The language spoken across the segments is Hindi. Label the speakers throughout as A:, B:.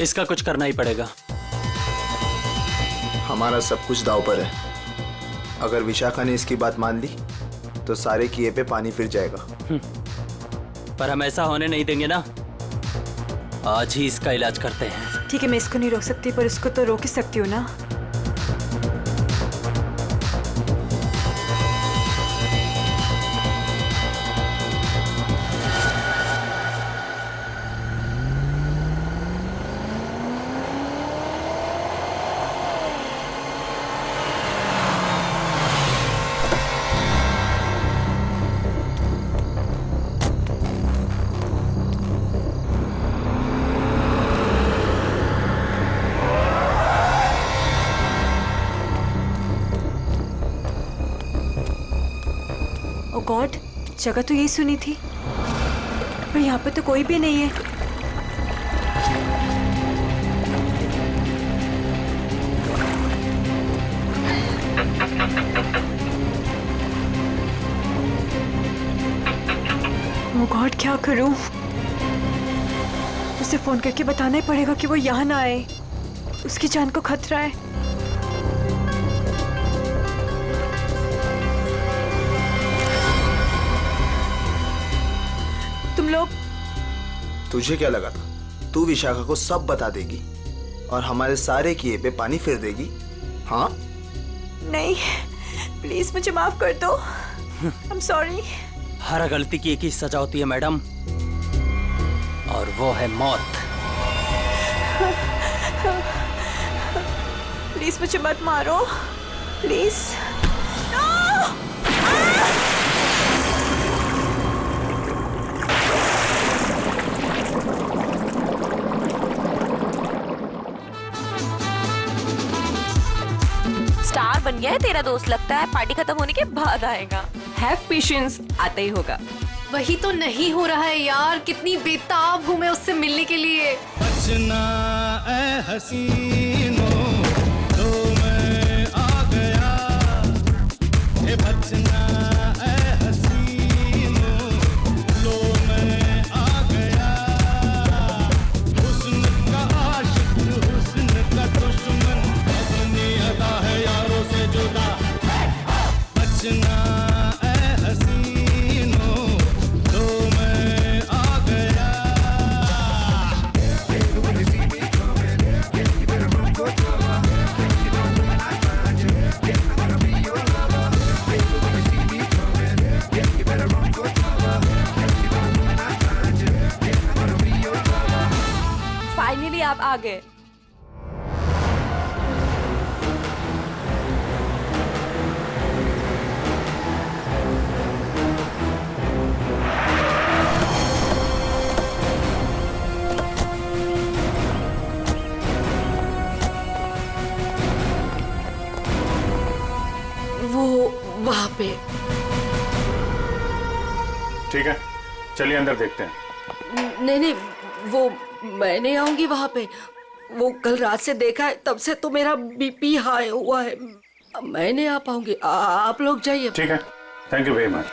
A: इसका कुछ करना ही पड़ेगा।
B: हमारा सब कुछ दांव पर है। अगर विशाखा ने इसकी बात मान ली तो सारे किए पे पानी फिर जाएगा।
A: पर हम ऐसा होने नहीं देंगे ना। आज ही इसका इलाज करते हैं।
C: ठीक है, मैं इसको नहीं रोक सकती पर इसको तो रोक ही सकती हूँ ना। ओ गॉड, जगह तो यही सुनी थी पर यहाँ पे तो कोई भी नहीं है। ओ गॉड, क्या करूं? उसे फोन करके बताना ही पड़ेगा कि वो यहाँ ना आए। उसकी जान को खतरा है। तुम लोग,
B: तुझे क्या लगा था तू विशाखा को सब बता देगी और हमारे सारे किए पे पानी फिर देगी? हाँ?
C: नहीं, प्लीज मुझे माफ कर दो। I am sorry.
A: हर गलती की एक ही सजा होती है मैडम, और वो है मौत।
C: प्लीज मुझे मत मारो, प्लीज।
D: स्टार बन गया है तेरा दोस्त, लगता है पार्टी खत्म होने के बाद आएगा।
E: हैव पेशेंस, आता ही होगा।
F: वही तो नहीं हो रहा है यार, कितनी बेताब हूँ मैं उससे मिलने के लिए।
G: बचना ऐ हसीनो, तो मैं आ गया। ये बचना ऐ हसीनो, तो मैं आ गया। हुस्न का आशिक, हुस्न का दुश्मन, अपनी अदा है यारों से जुदा। बचना ऐ हसीनो, तो मैं आ गया।
E: फाइनली आप आ गए।
F: वो वहाँ पे।
H: ठीक है, चलिए अंदर देखते हैं।
F: नहीं नहीं, वो मैं नहीं आऊंगी वहाँ पे। वो कल रात से देखा है, तब से तो मेरा बीपी हाई हुआ है। मैं नहीं आ पाऊंगी, आप लोग जाइए।
H: ठीक है, thank you very much.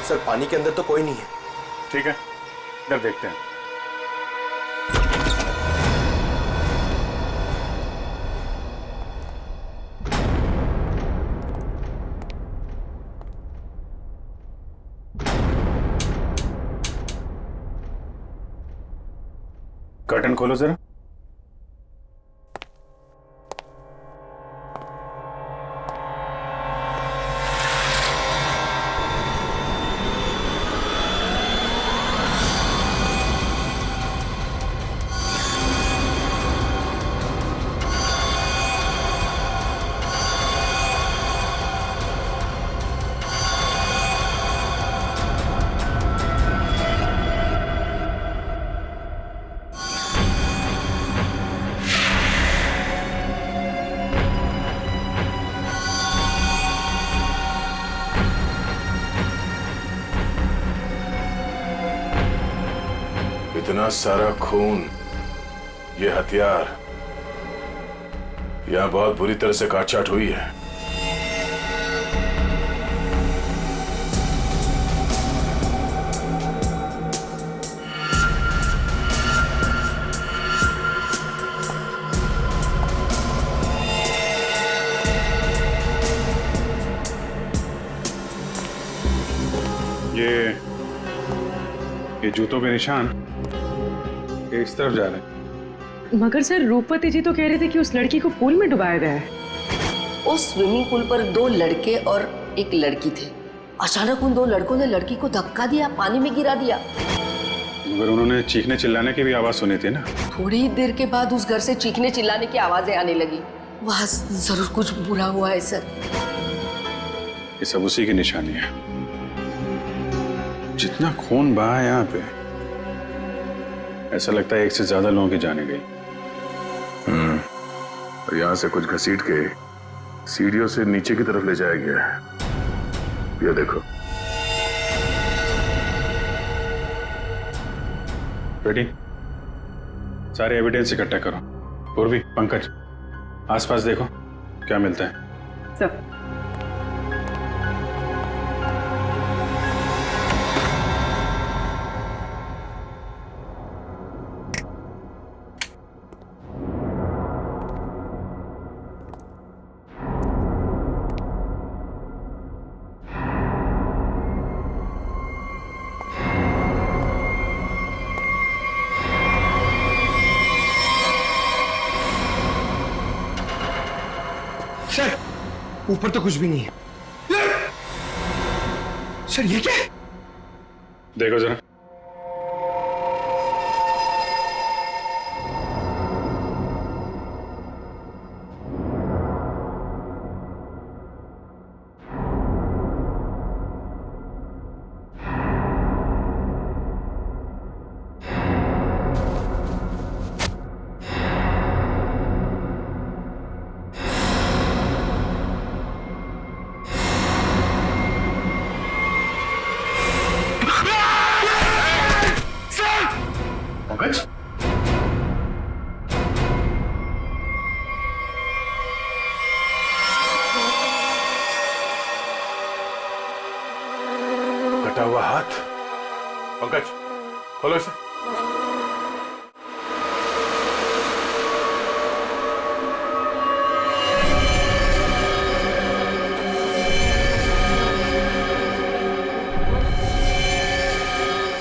B: Sir, पानी के अंदर तो कोई नहीं है।
H: ठीक है, इधर देखते हैं। कर्टन खोलो जरा।
I: इतना सारा खून, ये हथियार, यह बहुत बुरी तरह से काटछाट हुई है।
H: ये जूतों के निशान ये इस तरफ जा रहे हैं।
J: मगर सर रूपवती जी तो कह रहे थे कि उस लड़की को पूल में डुबाया गया है।
F: उस स्विमिंग पूल पर 2 लड़के और एक लड़की थे। अचानक उन 2 लड़कों ने लड़की को धक्का दिया, पानी में गिरा दिया।
H: मगर उन्होंने चीखने चिल्लाने की भी आवाज सुनी थी ना।
F: थोड़ी देर के बाद उस घर से चीखने चिल्लाने की आवाजें आने लगी। वहां जरूर कुछ बुरा हुआ है सर।
H: ये सब उसी की निशानी है। जितना खून बहा है यहाँ पे, ऐसा लगता है 1 से ज्यादा लोगों की जाने गई।
I: और यहाँ से कुछ घसीट के सीढ़ियों से नीचे की तरफ ले जाया गया है। ये देखो।
H: बेटी, सारे एविडेंस इकट्ठा करो। पूर्वी, पंकज, आसपास देखो क्या मिलता है।
J: सर
K: सर, ऊपर तो कुछ भी नहीं है। सर ये क्या है?
H: देखो जरा।
I: पंकज, कटा हुआ हाथ। पंकज, खोलो इसे।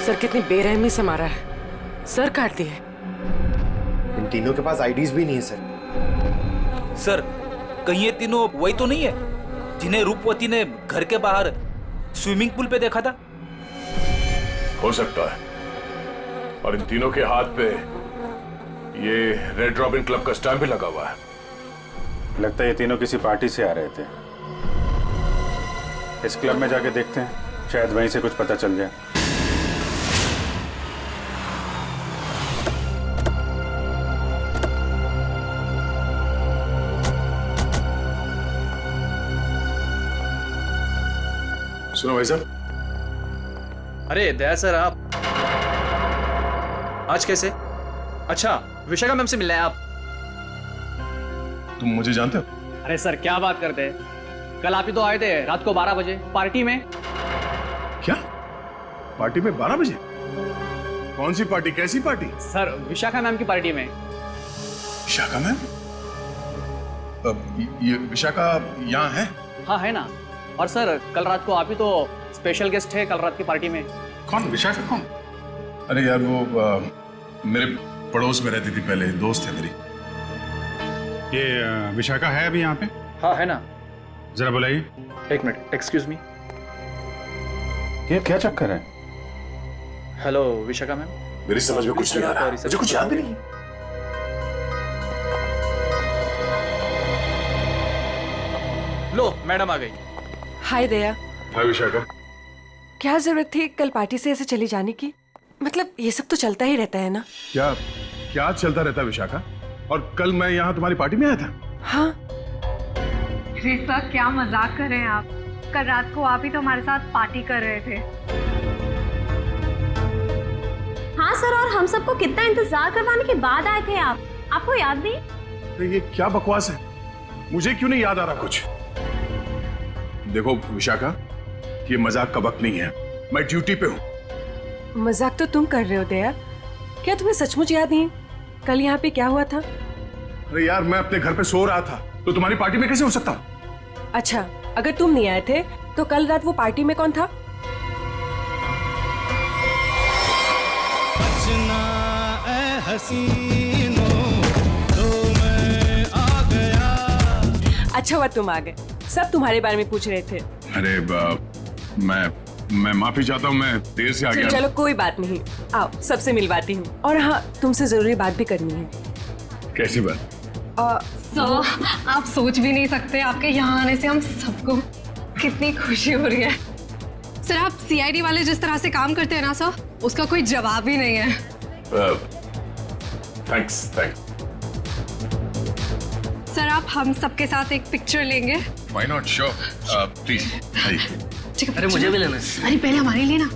J: सर कितनी बेरहमी से मारा है। सर काट दिए।
K: इन तीनों के पास आईडीज भी नहीं है सर।
L: सर, कहीं ये तीनों वही तो नहीं है जिन्हें रूपवती ने घर के बाहर स्विमिंग पूल पे देखा था?
I: हो सकता है। और इन तीनों के हाथ पे ये रेड रॉबिन क्लब का स्टैम्प भी लगा हुआ है।
H: लगता है ये तीनों किसी पार्टी से आ रहे थे। इस क्लब में जाके देखते हैं, शायद वहीं से कुछ पता चल जाए।
I: सुनो भाई साहब।
L: अरे दया सर, आप आज कैसे? अच्छा, विशाखा मैम से मिलना है आप?
I: तुम मुझे जानते हो?
L: अरे सर क्या बात करते हैं, कल आप ही तो आए थे रात को 12 बजे पार्टी में।
I: क्या पार्टी में 12 बजे? कौन सी पार्टी, कैसी पार्टी?
L: सर विशाखा मैम की पार्टी में।
I: विशाखा मैम? ये विशाखा यहाँ है?
L: हाँ है ना। और सर कल रात को आप ही तो स्पेशल गेस्ट है कल रात की पार्टी में।
I: कौन विशाखा? कौन? अरे यार वो मेरे पड़ोस में रहती थी पहले, दोस्त है मेरी।
H: ये विशाखा है अभी यहाँ पे?
L: हाँ है ना।
H: जरा बुलाइए।
L: एक मिनट, एक्सक्यूज मी।
H: ये क्या चक्कर है?
L: Hello Vishakha ma'am.
I: मेरी समझ में कुछ नहीं आ रहा, मुझे कुछ याद भी नहीं।
L: लो मैडम आ गई।
C: हाय दया।
I: हाय विशाखा।
C: क्या जरूरत थी कल पार्टी से ऐसे चले जाने की? मतलब ये सब तो चलता ही रहता है ना।
I: क्या क्या चलता रहता है विशाखा? और कल मैं यहाँ तुम्हारी पार्टी में आया था।
C: हाँ।
E: अरे सर क्या मजाक कर रहे हैं आप? कल रात को आप ही तो हमारे साथ पार्टी कर रहे थे।
D: हाँ
E: हाँ सर, और हम सबको कितना इंतजार करवाने के बाद आए थे आप, आपको याद नहीं?
I: अरे ये क्या बकवास है, मुझे क्यों नहीं याद आ रहा कुछ? देखो विशाखा, ये मजाक का वक्त नहीं है, मैं ड्यूटी पे हूँ।
J: मजाक तो तुम कर रहे हो दया, क्या तुम्हें सचमुच याद नहीं है कल यहाँ पे क्या हुआ था?
I: अरे यार, मैं अपने घर पे सो रहा था, तो तुम्हारी पार्टी में कैसे हो सकता हूँ?
J: अच्छा, अगर तुम नहीं आए थे तो कल रात वो पार्टी में कौन था?
G: बचना ए हसीनों, तो मैं आ गया।
J: अच्छा हुआ तुम आ गए, सब तुम्हारे बारे में पूछ रहे थे।
I: अरे मैं माफी चाहता हूँ, मैं देर से आ गया।
J: चलो कोई बात नहीं, आओ सबसे मिलवाती हूँ। और हाँ, तुमसे जरूरी बात भी करनी है।
I: कैसी बात?
E: सर, आप सोच भी नहीं सकते, आपके यहाँ आने से हम सबको कितनी खुशी हो रही है। सर, आप सीआईडी वाले जिस तरह से काम करते हैं ना सर, उसका कोई जवाब ही नहीं है।
I: थैंक्स।
E: सर, आप हम सबके साथ एक पिक्चर लेंगे?
I: Why not, sure, please.
E: अरे मुझे भी लेना है। अरे पहले हमारे लिए ना।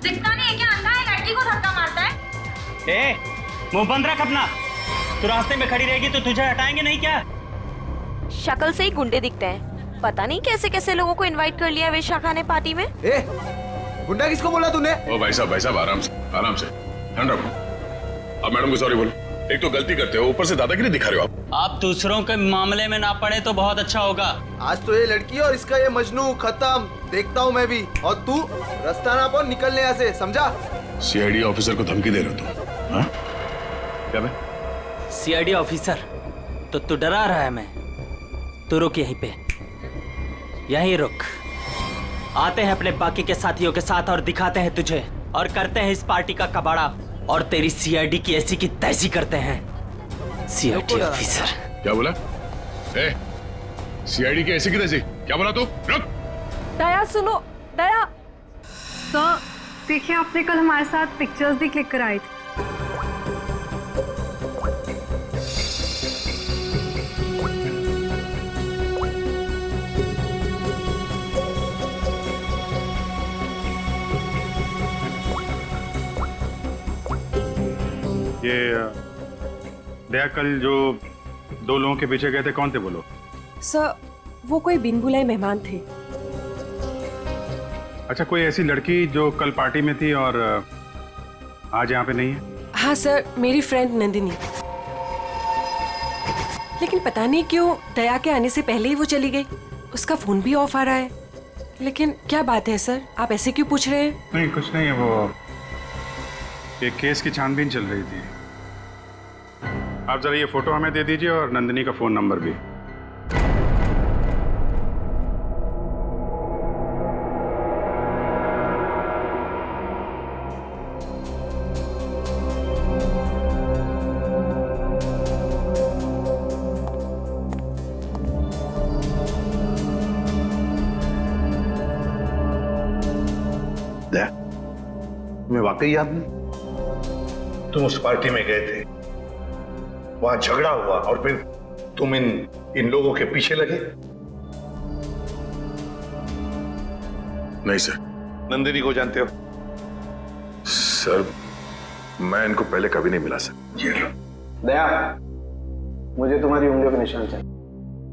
D: दिखता नहीं है क्या, अंधा है, लड़की को धक्का मारता है।
A: मुंह बंद रख अपना, तू रास्ते में खड़ी रहेगी तो तुझे हटाएंगे नहीं क्या?
D: शक्ल से ही गुंडे दिखते हैं, पता नहीं कैसे कैसे लोगों को इनवाइट कर लिया विशाखा ने पार्टी में।
B: गुंडा किसको बोला तूने?
I: ओ भाई साहब आराम से ध्यान रखो। अब मैडम को सॉरी बोलो, एक तो गलती करते हो, ऊपर से दादागिरी दिखा रहे हो आप।
A: आप दूसरों के मामले में ना पड़े तो बहुत अच्छा होगा।
B: आज तो ये लड़की और इसका ये मजनू खत्म, देखता हूँ मैं भी। और तू रास्ता ना पाओ, निकलने यहाँ से, समझा?
I: सीआईडी ऑफिसर को धमकी दे रहे हो तुम? हाँ? क्या बे?
A: सीआईडी ऑफिसर तो तू डरा रहा है? मैं तू रुक यहीं पे, यहीं रुक। आते हैं अपने बाकी के साथियों के साथ और दिखाते हैं तुझे, और करते हैं इस पार्टी का कबाड़ा, और तेरी सीआईडी की ऐसी की तैसी करते हैं। सीआईडी ऑफिसर
I: क्या बोला? सीआईडी की ऐसी की तैसी क्या बोला तू? रुक।
J: दया सुनो, दया।
E: सर, देखिए आपने कल हमारे साथ पिक्चर्स भी क्लिक कराई थी।
H: ये दया, कल जो 2 लोगों के पीछे गए थे, कौन थे वो लोग?
J: सर, वो कोई बिन बुलाए मेहमान थे।
H: अच्छा, कोई ऐसी लड़की जो कल पार्टी में थी और आज यहाँ पे नहीं है?
J: हाँ सर, मेरी फ्रेंड नंदिनी। लेकिन पता नहीं क्यों दया के आने से पहले ही वो चली गई। उसका फोन भी ऑफ आ रहा है। लेकिन क्या बात है सर, आप ऐसे क्यों पूछ रहे हैं?
H: नहीं, कुछ नहीं है, वो एक केस की छानबीन चल रही थी। आप जरा ये फोटो हमें दे दीजिए और नंदिनी का फोन नंबर भी।
I: तुम्हें वाकई याद नहीं?
M: तुम उस पार्टी में गए थे, वहां झगड़ा हुआ और फिर तुम इन लोगों के पीछे लगे?
I: नहीं सर।
M: नंदिनी को जानते हो?
I: सर, मैं इनको पहले कभी नहीं मिला सर।
M: ये लो।
K: दया, मुझे तुम्हारी उंगलियों के निशान चाहिए,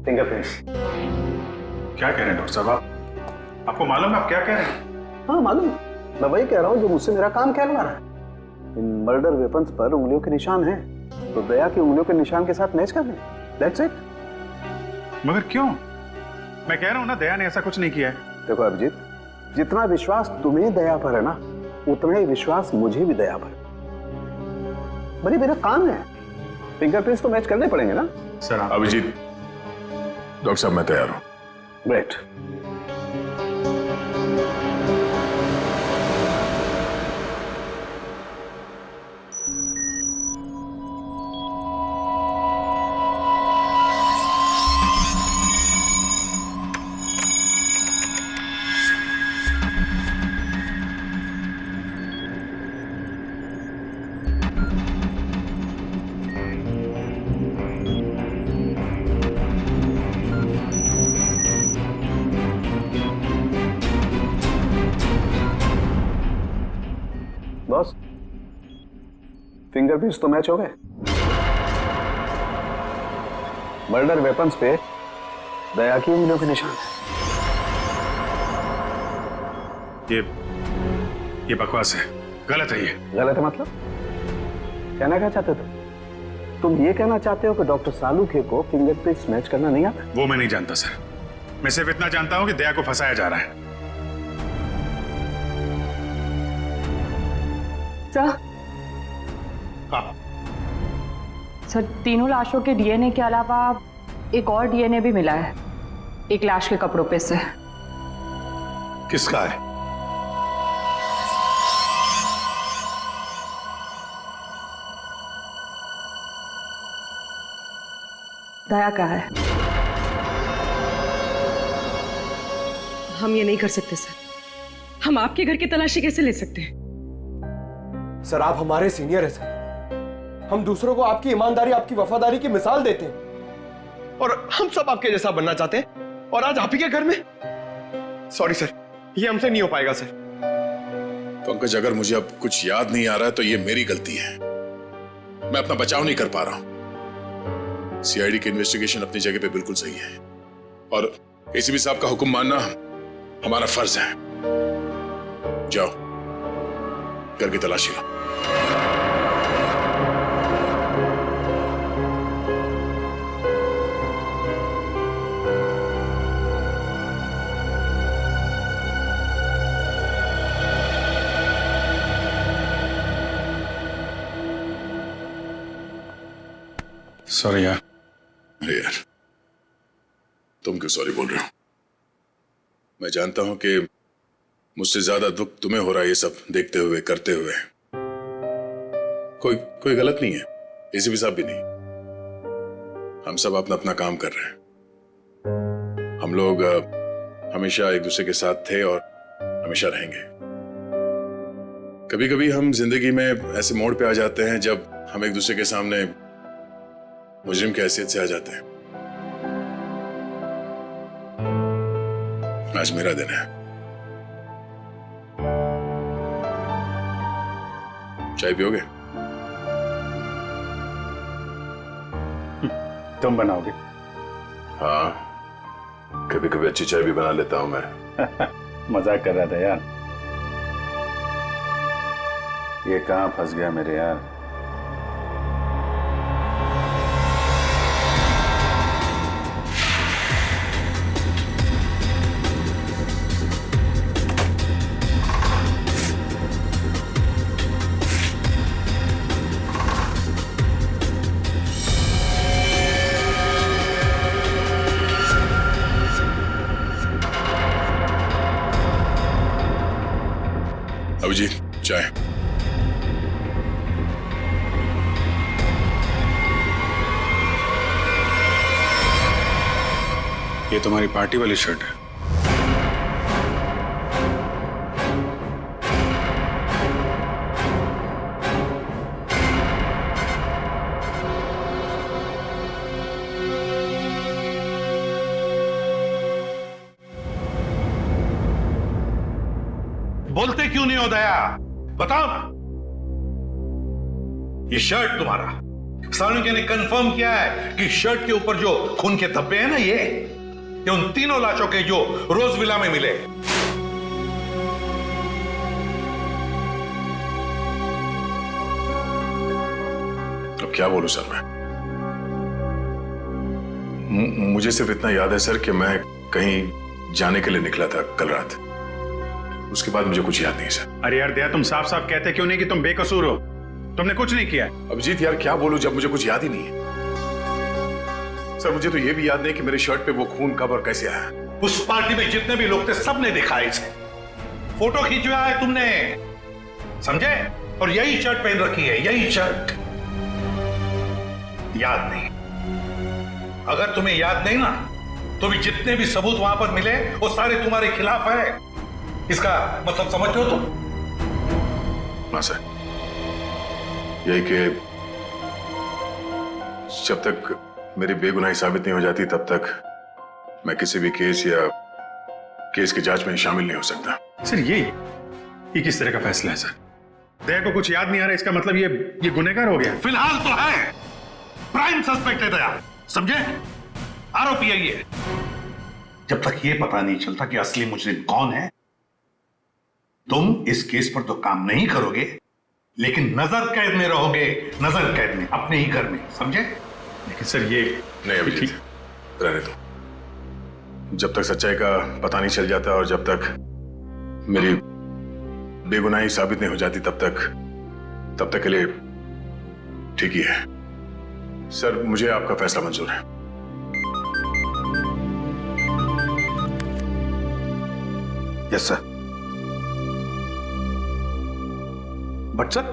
K: फिंगरप्रिंट्स।
H: क्या कह रहे हैं डॉक्टर साहब? आपको मालूम है आप क्या कह रहे हैं?
K: हाँ मालूम, मैं वही कह रहा हूँ जो मुझसे मेरा काम कहलवा रहा है। इन मर्डर वेपन्स पर उंगलियों के निशान हैं, तो दया की उंगलियों के निशान के साथ मैच कर दें। That's it.
H: मगर क्यों? मैं कह रहा हूँ ना, दया ने ऐसा कुछ नहीं किया है।
K: देखो अभिजीत, जितना विश्वास तुम्हें दया पर है ना, उतना ही विश्वास मुझे भी दया पर। भाई मेरा काम है, फिंगरप्रिंट्स तो मैच करने पड़ेंगे ना
H: सर।
I: अभिजीत, डॉक्टर साहब मैं तैयार हूँ।
K: ग्रेट। फिंगरप्रिंट्स तो मैच हो गए। मर्डर वेपन्स पे दया की उंगलियों के निशान है।
H: ये बकवास है, गलत है। ये
K: गलत है मतलब? कहना क्या चाहते हो तुम ये कहना चाहते हो कि डॉक्टर सालूखे को फिंगरप्रिंट्स मैच करना नहीं आता?
H: वो मैं नहीं जानता सर। मैं सिर्फ इतना जानता हूं कि दया को फंसाया जा रहा है।
N: सर,
H: हाँ
N: सर, तीनों लाशों के डीएनए के अलावा एक और डीएनए भी मिला है, एक लाश के कपड़ों पे से।
M: किसका है?
N: दया का है।
J: हम ये नहीं कर सकते सर। हम आपके घर की तलाशी कैसे ले सकते हैं?
O: सर, आप हमारे सीनियर हैं सर। हम दूसरों को आपकी ईमानदारी, आपकी वफादारी की मिसाल देते हैं और हम सब आपके जैसा बनना चाहते हैं, और आज आप ही के घर में। सॉरी सर, ये हमसे नहीं हो पाएगा सर।
I: पंकज, अगर मुझे अब कुछ याद नहीं आ रहा है तो ये मेरी गलती है। मैं अपना बचाव नहीं कर पा रहा हूं। सीआईडी की इन्वेस्टिगेशन अपनी जगह पे बिल्कुल सही है और एसीपी साहब का हुक्म मानना हमारा फर्ज है। जाओ, घर की तलाशी लो।
H: सॉरी यार।
I: अरे यार, तुम क्यों सॉरी बोल रहे हो? मैं जानता हूं कि मुझसे ज्यादा दुख तुम्हें हो रहा है ये सब देखते हुए, करते हुए। कोई गलत नहीं है, एसीपी साहब भी नहीं। हम सब अपना अपना काम कर रहे हैं। हम लोग हमेशा एक दूसरे के साथ थे और हमेशा रहेंगे। कभी कभी हम जिंदगी में ऐसे मोड़ पे आ जाते हैं जब हम एक दूसरे के सामने मुजरिम की हैसियत से आ जाते हैं। आज मेरा दिन है। चाय पियोगे?
H: तुम बनाओगे?
I: हाँ, कभी कभी अच्छी चाय भी बना लेता हूं मैं।
H: मजाक कर रहा था यार। ये कहां फंस गया मेरे यार।
I: अभिजीत, चाय।
H: ये तुम्हारी पार्टी वाली शर्ट है।
M: बोलते क्यों नहीं हो दया? बताओ ना। ये शर्ट तुम्हारा, सालूखे ने कंफर्म किया है कि शर्ट के ऊपर जो खून के धब्बे हैं ना, ये उन तीनों लाशों के जो रोज विला में मिले।
I: अब क्या बोलूं सर मैं? मुझे सिर्फ इतना याद है सर कि मैं कहीं जाने के लिए निकला था कल रात। उसके बाद मुझे कुछ याद नहीं सर।
H: अरे यार दया, तुम साफ साफ कहते क्यों नहीं कि तुम बेकसूर हो? तुमने कुछ नहीं किया।
I: अभिजीत यार, क्या बोलूं जब मुझे कुछ याद ही नहीं है। सर, मुझे तो ये भी याद नहीं कि मेरे शर्ट पे वो खून कब और कैसे आया।
M: उस पार्टी में जितने भी लोग थे सबने देखा इसे। फोटो खींचवाया है तुमने, समझे? और यही शर्ट पहन रखी है, यही शर्ट। याद नहीं? अगर तुम्हें याद नहीं ना, तो भी जितने भी सबूत वहां पर मिले वो सारे तुम्हारे खिलाफ है। इसका मतलब समझते हो तुम?
I: हाँ सर, यही कि जब तक मेरी बेगुनाही साबित नहीं हो जाती तब तक मैं किसी भी केस या केस की जांच में शामिल नहीं हो सकता।
H: सर ये किस तरह का फैसला है सर? दया को कुछ याद नहीं आ रहा, इसका मतलब ये गुनहगार हो गया।
M: फिलहाल तो है, प्राइम सस्पेक्ट है दया, समझे? आरोपी है ये। जब तक ये पता नहीं चलता कि असली मुजरिम कौन है, तुम इस केस पर तो काम नहीं करोगे, लेकिन नजर कैद में रहोगे, नजर कैद में, अपने ही घर में, समझे?
H: लेकिन सर ये
I: नहीं अभिजीत, रहने दो। जब तक सच्चाई का पता नहीं चल जाता और जब तक मेरी बेगुनाही साबित नहीं हो जाती, तब तक के लिए ठीक ही है। सर मुझे आपका फैसला मंजूर है।
M: Yes sir. But sir,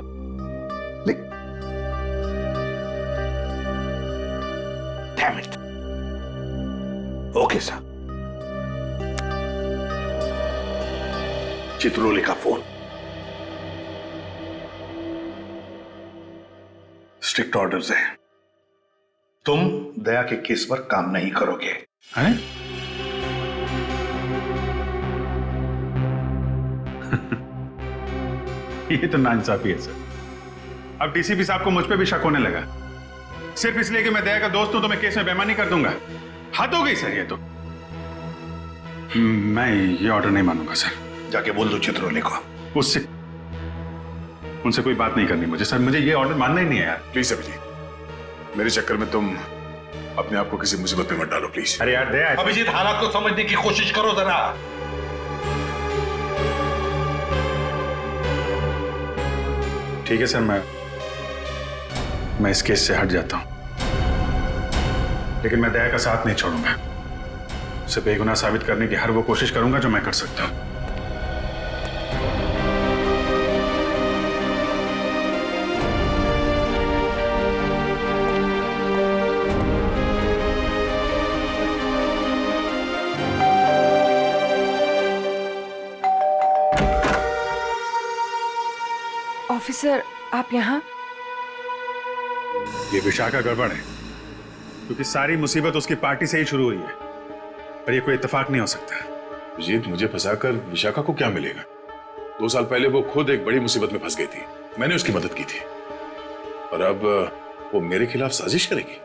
M: damn it. Okay sir. Chitrole का फोन। स्ट्रिक्ट ऑर्डर्स है, तुम दया के केस पर काम नहीं करोगे।
H: हैं? ये तो नाइंसाफी है सर। अब डीसीपी साहब को मुझ पे भी शक होने लगा, सिर्फ इसलिए कि मैं दया का दोस्त हूं तो मैं केस में बेईमानी कर दूंगा। हद हो गई सर ये तो। मैं ये ऑर्डर नहीं मानूंगा सर।
M: जाके बोल दो चित्रोले को।
H: उनसे कोई बात नहीं करनी मुझे सर, मुझे ये ऑर्डर मानना ही नहीं है यार।
I: प्लीज अभिजीत, मेरे चक्कर में तुम अपने आप को किसी मुसीबत में मत डालो प्लीज।
H: अरे यार दया,
M: अभिजीत हालात को समझने की कोशिश करो जरा।
H: ठीक है सर, मैं इस केस से हट जाता हूं, लेकिन मैं दया का साथ नहीं छोड़ूंगा। उसे बेगुनाह साबित करने की हर वो कोशिश करूंगा जो मैं कर सकता हूं।
J: ऑफिसर, आप यहाँ?
H: ये विशाखा गड़बड़ है, क्योंकि सारी मुसीबत उसकी पार्टी से ही शुरू हुई है, पर ये कोई इत्तेफाक नहीं हो सकता।
I: अभिजीत, मुझे फंसाकर विशाखा को क्या मिलेगा? 2 साल पहले वो खुद एक बड़ी मुसीबत में फंस गई थी, मैंने उसकी मदद की थी, और अब वो मेरे खिलाफ साजिश करेगी?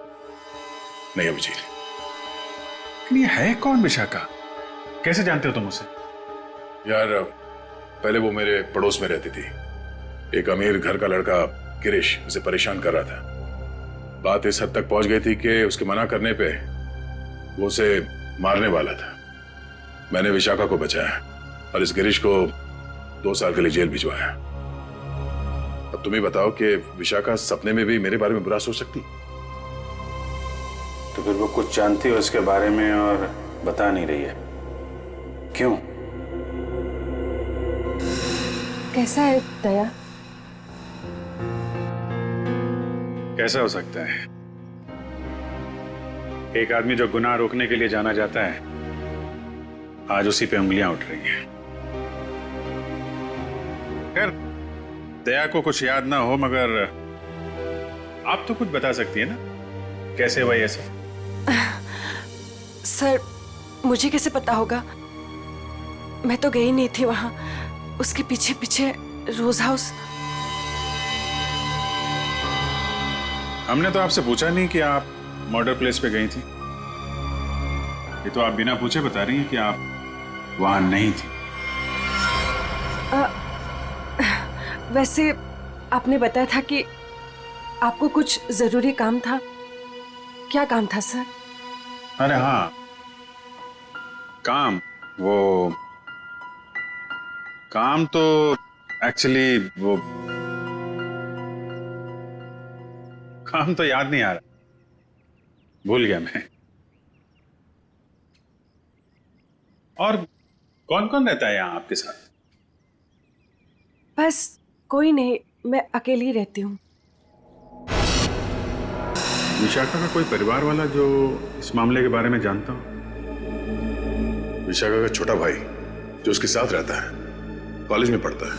I: नहीं अभिजीत।
H: लेकिन ये है कौन विशाखा? कैसे जानते हो तुम उसे?
I: यार पहले वो मेरे पड़ोस में रहती थी। एक अमीर घर का लड़का गिरीश उसे परेशान कर रहा था। बात इस हद तक पहुंच गई थी कि उसके मना करने पे वो उसे मारने वाला था। मैंने विशाखा को बचाया और इस गिरीश को 2 साल के लिए जेल भिजवाया। अब तुम ही बताओ कि विशाखा सपने में भी मेरे बारे में बुरा सोच सकती?
H: तो फिर वो कुछ जानती हो इसके बारे में और बता नहीं रही है, क्यों?
J: कैसा है दया?
H: कैसा हो सकता है? एक आदमी जो गुनाह रोकने के लिए जाना जाता है, आज उसी पे उंगलियां उठ रही हैं। खैर, दया को कुछ याद ना हो, मगर आप तो कुछ बता सकती है ना, कैसे हुआ ये सब?
J: सर, मुझे कैसे पता होगा? मैं तो गई नहीं थी वहां, उसके पीछे पीछे रोज हाउस।
H: हमने तो आपसे पूछा नहीं कि आप मर्डर प्लेस पे गई थी। ये तो आप बिना पूछे बता रही हैं कि आप वहां नहीं थी।
J: वैसे आपने बताया था कि आपको कुछ जरूरी काम था। क्या काम था सर?
H: अरे हाँ, काम तो एक्चुअली वो काम तो याद नहीं आ रहा, भूल गया मैं। और कौन कौन रहता है यहाँ आपके साथ?
J: बस कोई नहीं, मैं अकेली रहती हूँ।
H: विशाखा का कोई परिवार वाला जो इस मामले के बारे में जानता हो?
I: विशाखा का छोटा भाई जो उसके साथ रहता है, कॉलेज में पढ़ता है।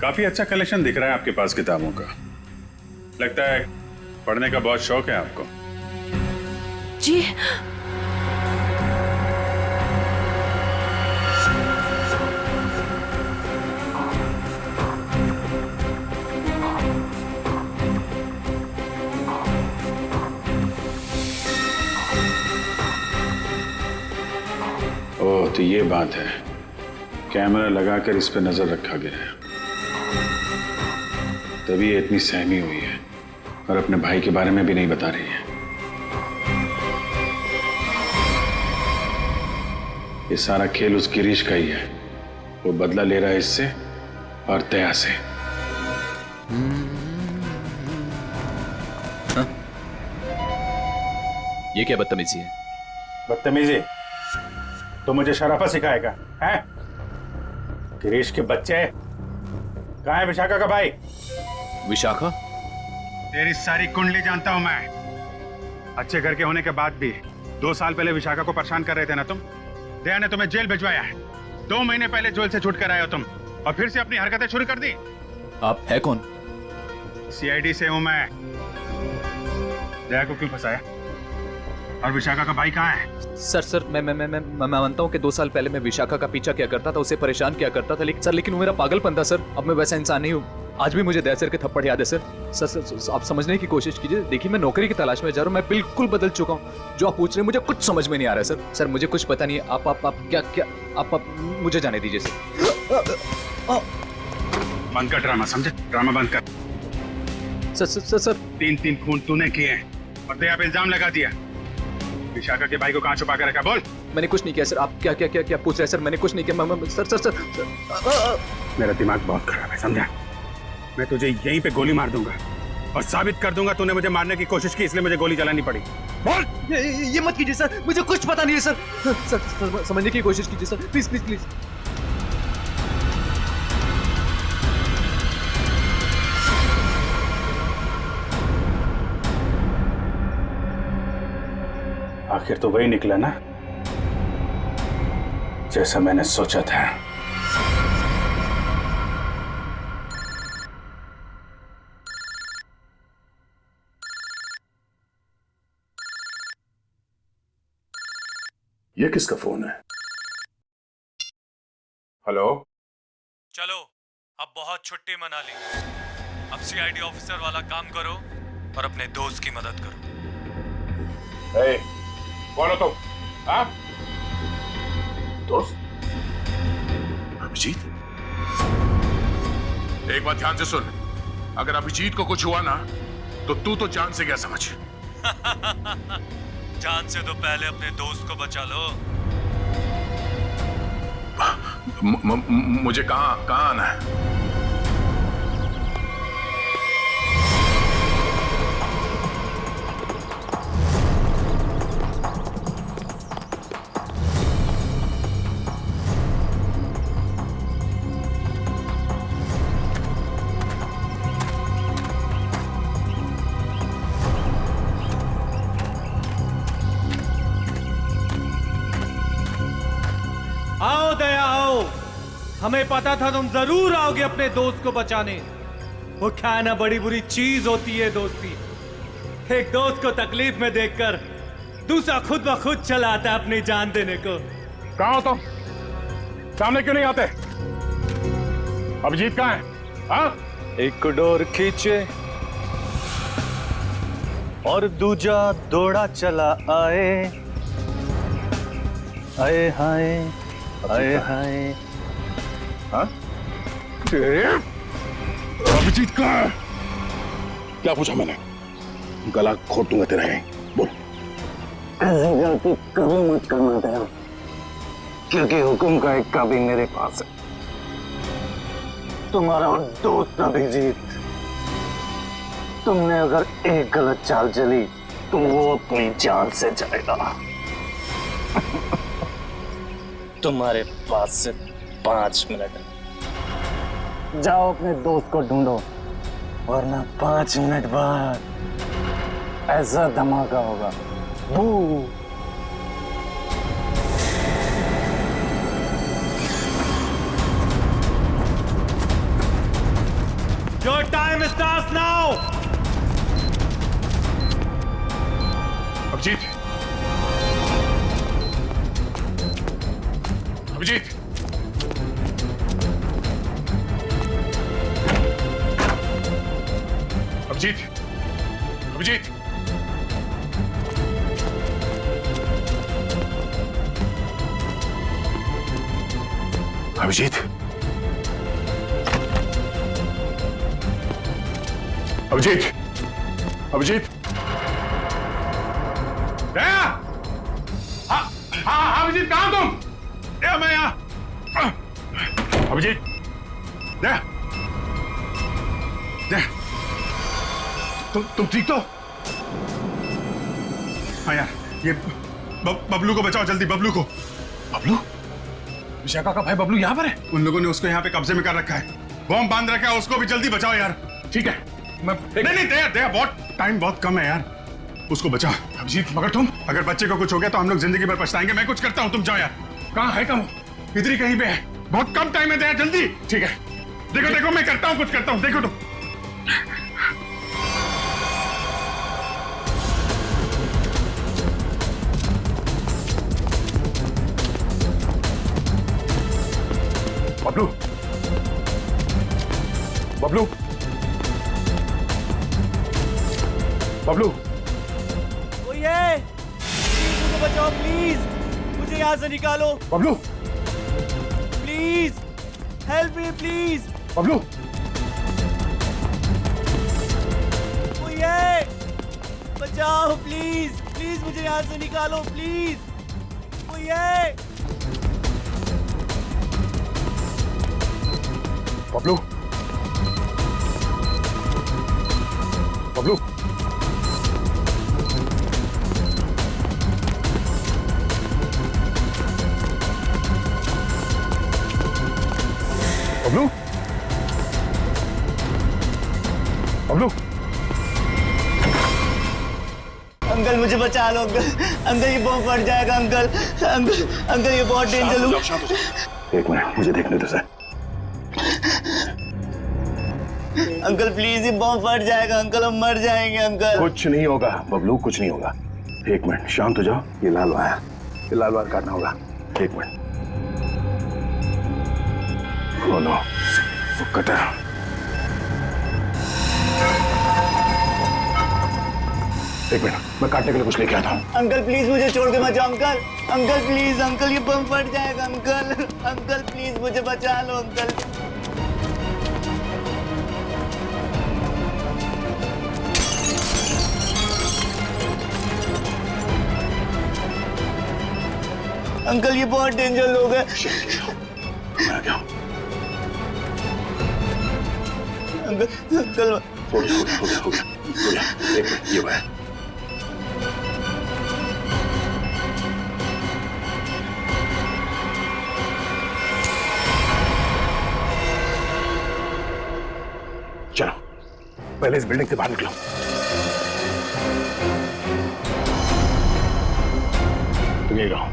H: काफी अच्छा कलेक्शन दिख रहा है आपके पास किताबों का। लगता है पढ़ने का बहुत शौक है आपको।
J: जी
H: ओह, तो ये बात है। कैमरा लगाकर इस पर नजर रखा गया है, तभी ये इतनी सहमी हुई है और अपने भाई के बारे में भी नहीं बता रही है। ये सारा खेल उस गिरीश का ही है। वो बदला ले रहा है इससे और दया से।
L: ये क्या बदतमीजी है?
H: बदतमीजी? तो मुझे शराफत सिखाएगा हैं? गिरीश के बच्चे। कहाँ है विशाखा का भाई?
L: विशाखा?
H: तेरी सारी कुंडली जानता हूं मैं। अच्छे घर के होने के बाद भी 2 साल पहले विशाखा को परेशान कर रहे थे ना तुम। दया ने तुम्हें जेल भिजवाया है। 2 महीने पहले जेल से छूट कर आए हो तुम, और फिर से अपनी हरकतें शुरू कर दी।
L: आप है कौन?
H: सीआईडी से हूं मैं। दया को क्यों फंसाया? और विशाखा का भाई कहाँ है?
L: सर मैं मानता हूँ कि 2 साल पहले मैं विशाखा का पीछा किया करता था, उसे परेशान किया करता था, लेकिन वो मेरा पागलपन था सर। अब मैं वैसा इंसान नहीं हूँ। आज भी मुझे दया सर के थप्पड़ याद है सर। सर आप समझने की कोशिश कीजिए। देखिए, मैं नौकरी की तलाश में जा रहा हूँ। मैं बिल्कुल बदल चुका हूँ। जो आप पूछ रहे हैं मुझे कुछ समझ में नहीं आ रहा है सर। सर मुझे कुछ पता नहीं है। आप क्या आप मुझे जाने दीजिए सर।
H: बंद कर ड्रामा, समझे? ड्रामा बंद कर।
L: सर
H: 3 खून तूने किए हैं और दया पे इल्जाम लगा दिया। विशाखा के भाई को कहाँ छुपा कर रखा? बोल।
L: मैंने कुछ नहीं किया सर। आप क्या पूछ रहे हैं सर? मैंने कुछ नहीं किया। सर
H: मेरा दिमाग बहुत खराब है, समझा? मैं तुझे यहीं पे गोली मार दूंगा और साबित कर दूंगा तूने मुझे मारने की कोशिश की, इसलिए मुझे गोली चलानी पड़ी। बोल।
L: ये मत कीजिए सर, मुझे कुछ पता नहीं है सर। सर समझने की कोशिश कीजिए सर, प्लीज।
H: आखिर तो वही निकला ना, जैसा मैंने सोचा था।
I: ये किसका फोन है? हेलो?
P: चलो, अब बहुत छुट्टी मना ली। अब सीआईडी ऑफिसर वाला काम करो और अपने दोस्त की मदद करो।
I: ए, कौन हो तुम? हाँ? दोस्त? अभिजीत? एक बात ध्यान से सुन, अगर अभिजीत को कुछ हुआ ना तो तू तो जान से गया समझ।
P: जान से तो पहले अपने दोस्त को बचा लो।
I: मुझे कहाँ आना है?
P: आओ दया आओ, हमें पता था तुम जरूर आओगे अपने दोस्त को बचाने। वो क्या ना बड़ी बुरी चीज होती है दोस्ती। एक दोस्त को तकलीफ में देखकर दूसरा खुद ब खुद चला आता है अपनी जान देने को।
I: कहाँ हो तुम? सामने क्यों नहीं आते? अभिजीत कहाँ है? हाँ?
P: एक डोर खींचे और दूजा दौड़ा चला आए। आए हाय, आए हाय।
I: हाँ? अभिजीत कहाँ है? क्या पूछा मैंने? गला घोट दूंगा तेरा यहीं। बोल।
K: ऐसी गलती कभी मत करना दया, क्योंकि हुक्म का एक कभी मेरे पास है। तुम्हारा दोस्त अभिजीत, तुमने अगर एक गलत चाल चली तो वो अपनी जान से जाएगा। तुम्हारे पास से 5 मिनट। जाओ अपने दोस्त को ढूंढो, वरना 5 मिनट बाद ऐसा धमाका होगा। बू।
P: Your time starts now.
I: Abhijit, Abhijit, Abhijit, Abhijit, Abhijit, Abhijit, Abhijit,
H: दया! हाँ अभिजीत, कहाँ तुम? दया, मैं यहाँ। अभिजीत, दया, दया, तुम ठीक तो? हाँ यार, ये बबलू को बचाओ जल्दी, बबलू को। बबलू? विशाखा का भाई बबलू यहाँ पर है? उन लोगों ने उसको यहाँ पे कब्जे में कर रखा है, बॉम्ब बांध रखा है, उसको भी जल्दी बचाओ यार। ठीक है, मैं नहीं दया, बहुत टाइम बहुत कम है यार, उसको बचाओ। अभिजीत, मगर तुम, अगर बच्चे को कुछ हो गया तो हम लोग जिंदगी भर पछताएंगे। मैं कुछ करता हूँ, तुम जाओ यार। कहाँ है कम? इधर ही कहीं पे है, बहुत कम टाइम है दया, जल्दी। ठीक है, देखो देखो मैं करता हूँ, कुछ करता हूँ, देखो तुम।
I: बबलू, बबलू, बबलू,
P: ओए, मुझे बचाओ प्लीज, मुझे यहाँ से निकालो।
I: Bablu,
P: please, help me please.
I: Bablu,
P: ओए, बचाओ प्लीज, प्लीज मुझे यहाँ से निकालो प्लीज। ओए,
I: बबलू, बबलू, बबलू, बबलू,
Q: अंकल मुझे बचा लो अंकल, अंकल ये बॉम्ब फट जाएगा अंकल, अंकल अंकल ये बहुत डेंजर।
I: एक मिनट, मुझे देखने दो सर।
Q: अंकल प्लीज ये बॉम्ब फट जाएगा अंकल, हम मर जाएंगे अंकल।
I: कुछ नहीं होगा बबलू, कुछ नहीं होगा। एक मिनट, शांत हो जाओ। ये लाल वायर, ये लाल वायर काटना होगा। एक मिनट। ओ नो, वो कटा। एक मिनट, मैं काटने के लिए कुछ लेके आता हूँ।
Q: अंकल प्लीज मुझे छोड़ के मत जाओ अंकल, अंकल प्लीज अंकल ये बम फट जाएगा अंकल, अंकल प्लीज मुझे बचा लो अंकल। अंकल ये बहुत डेंजर लोग हैं।
I: मैं आ गया हूँ।
Q: अंकल
I: हो गया। एक मिनट, ये वायर। चलो पहले इस बिल्डिंग से बाहर निकलो। तुम यही रहो।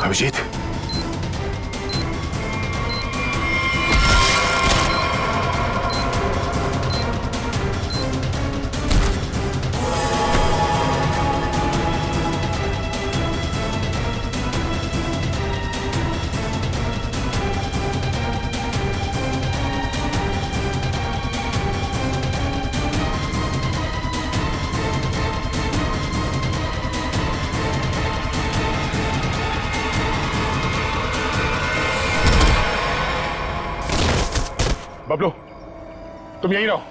I: अभिजीत, बबलू, तुम यहीं रहो।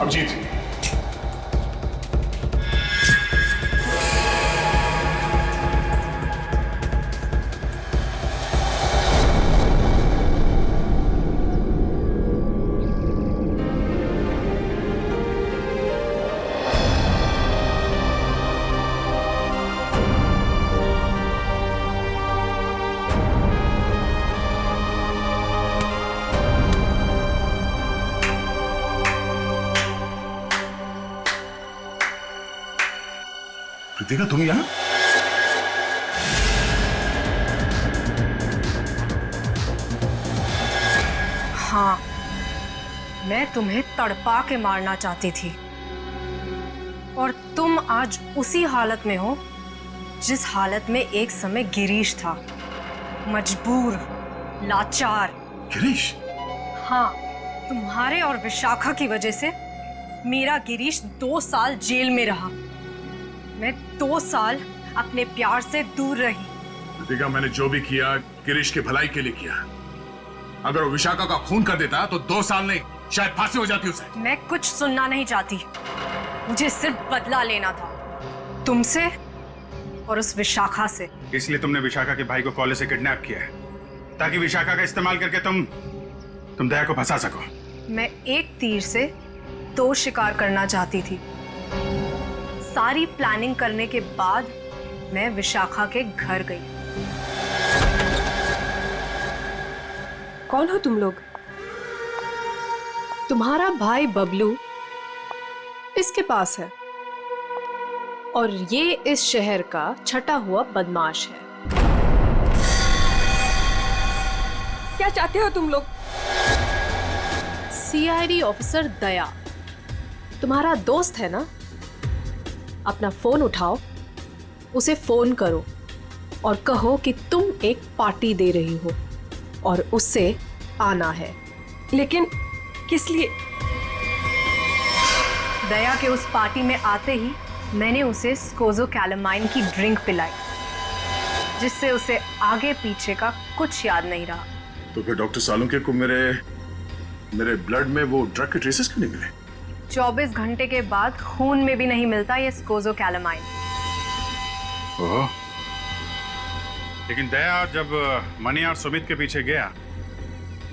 I: अभिजीत,
M: कृतिका तुम यहाँ?
E: हाँ, मैं तुम्हें तड़पा के मारना चाहती थी और तुम आज उसी हालत में हो जिस हालत में एक समय गिरीश था, मजबूर, लाचार।
M: गिरीश?
E: हाँ, तुम्हारे और विशाखा की वजह से मेरा गिरीश 2 साल जेल में रहा। मैं 2 साल अपने प्यार से दूर रही।
I: कृतिका, मैंने जो भी किया गिरीश की भलाई के लिए किया। अगर वो विशाखा का खून कर देता तो 2 साल नहीं, शायद फांसी हो जाती उसे।
E: मैं कुछ सुनना नहीं चाहती, मुझे सिर्फ बदला लेना था, तुमसे और उस विशाखा से।
H: इसलिए तुमने विशाखा के भाई को कॉलेज से किडनैप किया है, ताकि विशाखा का इस्तेमाल करके तुम दया को फंसा सको।
E: मैं एक तीर से 2 शिकार करना चाहती थी। सारी प्लानिंग करने के बाद मैं विशाखा के घर गई।
J: कौन हो तुम लोग?
E: तुम्हारा भाई बबलू इसके पास है और ये इस शहर का छटा हुआ बदमाश है।
J: क्या चाहते हो तुम लोग?
E: सीआईडी ऑफिसर दया तुम्हारा दोस्त है ना? अपना फोन उठाओ, उसे फोन करो और कहो कि तुम एक पार्टी दे रही हो और उससे आना है।
J: लेकिन किस लिए?
E: दया के उस पार्टी में आते ही मैंने उसे स्कोज़ोकैलामाइन की ड्रिंक पिलाई, जिससे उसे आगे पीछे का कुछ याद नहीं रहा।
I: तो फिर डॉक्टर सालुंके को मेरे ब्लड में वो ड्रग के ट्रेसेस क्यों नहीं मिले?
E: 24 घंटे के बाद खून में भी नहीं मिलता ये स्कोज़ोकैलामाइन।
H: ओह, लेकिन दया जब मनी और सुमित के पीछे गया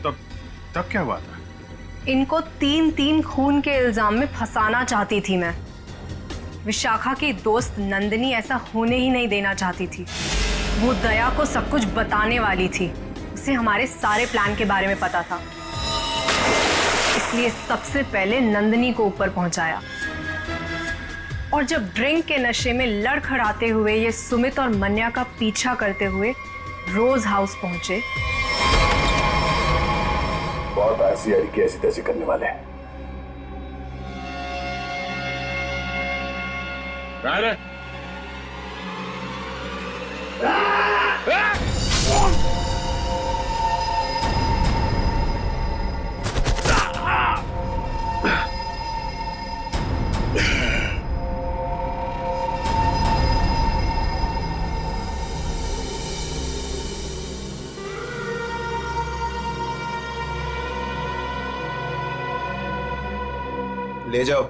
H: तब क्या हुआ था?
E: इनको 3 खून के इल्जाम में फंसाना चाहती थी मैं। विशाखा की दोस्त नंदिनी ऐसा होने ही नहीं देना चाहती थी। वो दया को सब कुछ बताने वाली थी, उसे हमारे सारे प्लान के बारे में पता था, इसलिए सबसे पहले नंदिनी को ऊपर पहुंचाया। और जब ड्रिंक के नशे में लड़खड़ाते हुए ये सुमित और मन्या का पीछा करते हुए रोज हाउस पहुंचे,
I: बहुत ऐसी तैसी करने वाले हैं।
B: ले जाओ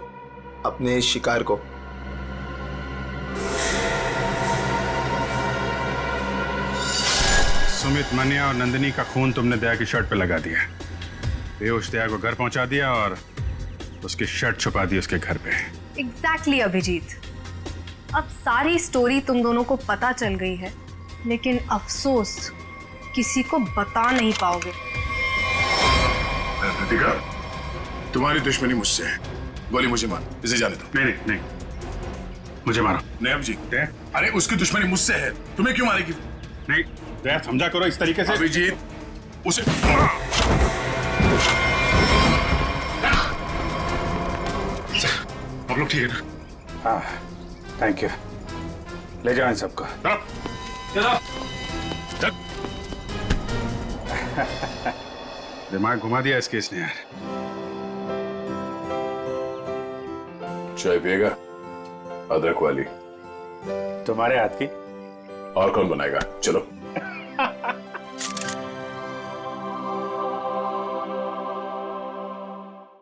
B: अपने शिकार को।
H: सुमित, मन्या और नंदिनी का खून तुमने दया की शर्ट पे लगा दिया। बेहोश दया को घर पहुंचा दिया और उसकी शर्ट छुपा दी उसके घर पे।
E: एग्जैक्टली अभिजीत, अब सारी स्टोरी तुम दोनों को पता चल गई है, लेकिन अफसोस किसी को बता नहीं पाओगे।
I: कृतिका, तुम्हारी दुश्मनी मुझसे है। गोली मुझे मार, इसे जाने दो।
H: नहीं, मुझे मारो।
I: नहीं अभिजीत, अरे उसकी दुश्मनी मुझसे है, तुम्हें क्यों मारेगी?
H: नहीं दया, समझा करो इस तरीके से।
I: अभिजीत, उसे आप लोग ठीक है ना?
H: हाँ, थैंक यू। ले जाओ इन सबको। दिमाग घुमा दिया इस केस ने यार।
I: चाय पिएगा? अदरक वाली।
H: तुम्हारे हाथ की।
I: और कौन बनाएगा? चलो।